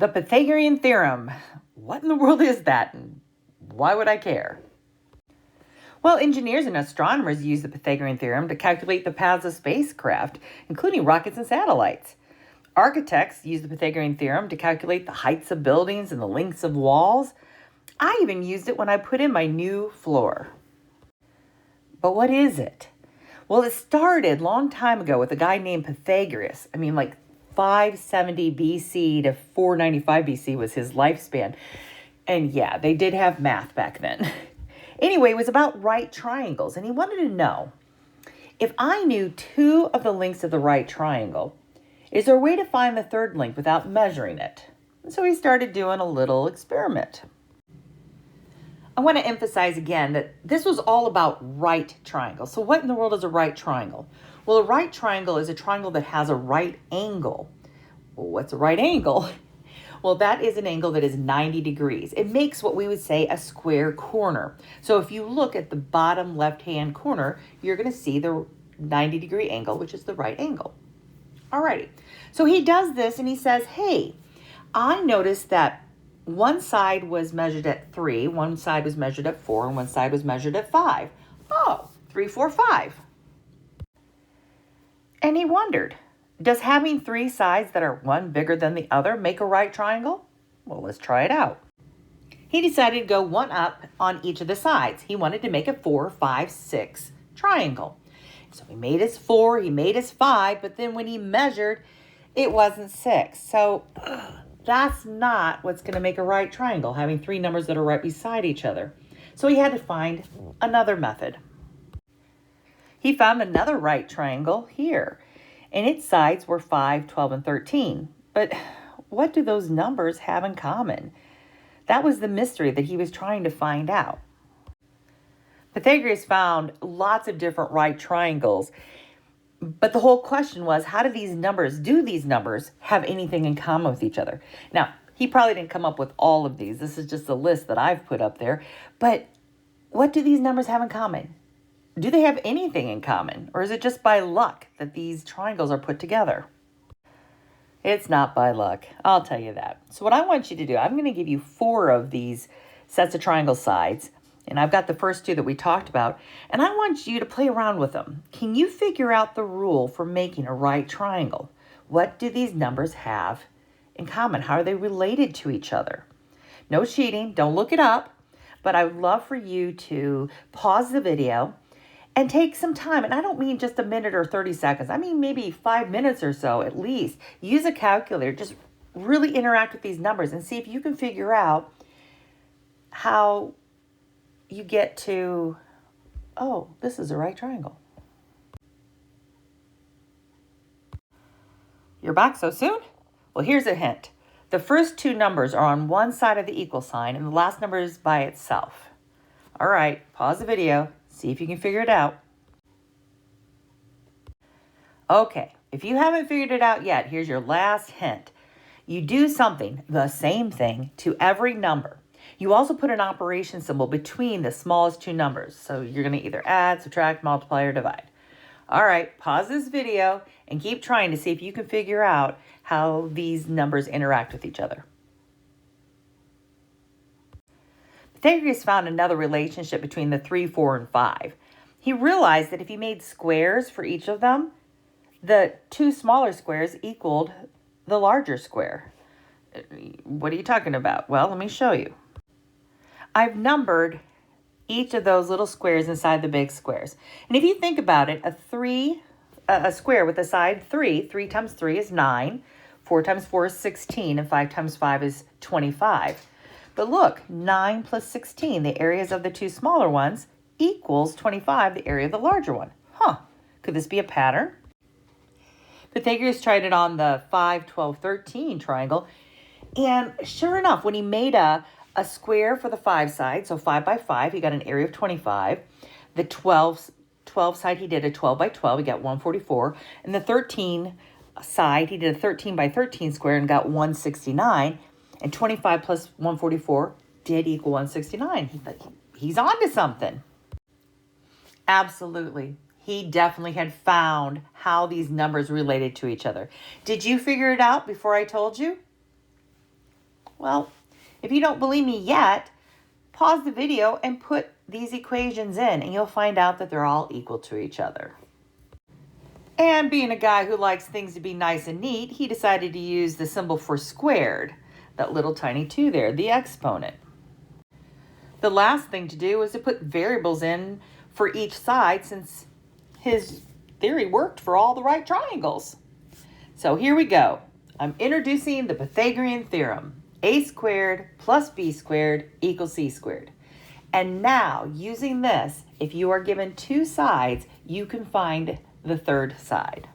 The Pythagorean theorem. What in the world is that, and why would I care? Well, engineers and astronomers use the Pythagorean theorem to calculate the paths of spacecraft, including rockets and satellites. Architects use the Pythagorean theorem to calculate the heights of buildings and the lengths of walls. I even used it when I put in my new floor. But what is it? Well, it started a long time ago with a guy named Pythagoras. Like 570 BC to 495 BC was his lifespan. And yeah, they did have math back then. Anyway, it was about right triangles, and he wanted to know, if I knew two of the lengths of the right triangle, is there a way to find the third length without measuring it? And so he started doing a little experiment. I want to emphasize again that this was all about right triangles. So what in the world is a right triangle? Well, a right triangle is a triangle that has a right angle. Well, what's a right angle? Well, that is an angle that is 90 degrees. It makes what we would say a square corner. So if you look at the bottom left-hand corner, you're going to see the 90-degree angle, which is the right angle. Alrighty. So he does this and he says, hey, I noticed that one side was measured at 3, one side was measured at 4, and one side was measured at 5. Oh, 3, 4, 5. And he wondered, does having 3 sides that are one bigger than the other make a right triangle? Well, let's try it out. He decided to go one up on each of the sides. He wanted to make a 4, 5, 6 triangle. So he made his 4, he made his 5, but then when he measured, it wasn't 6. So that's not what's going to make a right triangle, having 3 numbers that are right beside each other. So he had to find another method. He found another right triangle here, and its sides were 5, 12, and 13. But what do those numbers have in common? That was the mystery that he was trying to find out. Pythagoras found lots of different right triangles, but the whole question was, do these numbers have anything in common with each other? Now, he probably didn't come up with all of these. This is just a list that I've put up there. But what do these numbers have in common? Do they have anything in common? Or is it just by luck that these triangles are put together? It's not by luck, I'll tell you that. So what I want you to do, I'm going to give you 4 of these sets of triangle sides. And I've got the first 2 that we talked about. And I want you to play around with them. Can you figure out the rule for making a right triangle? What do these numbers have in common? How are they related to each other? No cheating, don't look it up. But I would love for you to pause the video and take some time. And I don't mean just a minute or 30 seconds. I mean maybe 5 minutes or so at least. Use a calculator. Just really interact with these numbers and see if you can figure out how you get to, oh, this is a right triangle. You're back so soon? Well, here's a hint. The first 2 numbers are on one side of the equal sign, and the last number is by itself. All right, pause the video. See if you can figure it out. Okay, if you haven't figured it out yet, here's your last hint. You do something, the same thing, to every number. You also put an operation symbol between the smallest 2 numbers. So you're going to either add, subtract, multiply, or divide. All right, pause this video and keep trying to see if you can figure out how these numbers interact with each other. Pythagoras found another relationship between the 3, 4, and 5. He realized that if he made squares for each of them, the 2 smaller squares equaled the larger square. What are you talking about? Well, let me show you. I've numbered each of those little squares inside the big squares. And if you think about it, a square with a side 3 times 3 is 9, 4 times 4 is 16, and 5 times 5 is 25. But look, 9 plus 16, the areas of the 2 smaller ones, equals 25, the area of the larger one. Could this be a pattern? Pythagoras tried it on the 5, 12, 13 triangle. And sure enough, when he made a square for the 5 side, so 5 by 5, he got an area of 25. The 12 side, he did a 12 by 12, he got 144. And the 13 side, he did a 13 by 13 square and got 169. And 25 plus 144 did equal 169. He's on to something. Absolutely. He definitely had found how these numbers related to each other. Did you figure it out before I told you? Well, if you don't believe me yet, pause the video and put these equations in, and you'll find out that they're all equal to each other. And being a guy who likes things to be nice and neat, he decided to use the symbol for squared, that little tiny 2 there, the exponent. The last thing to do is to put variables in for each side, since his theory worked for all the right triangles. So here we go. I'm introducing the Pythagorean theorem. A squared plus b squared equals c squared. And now, using this, if you are given 2 sides, you can find the third side.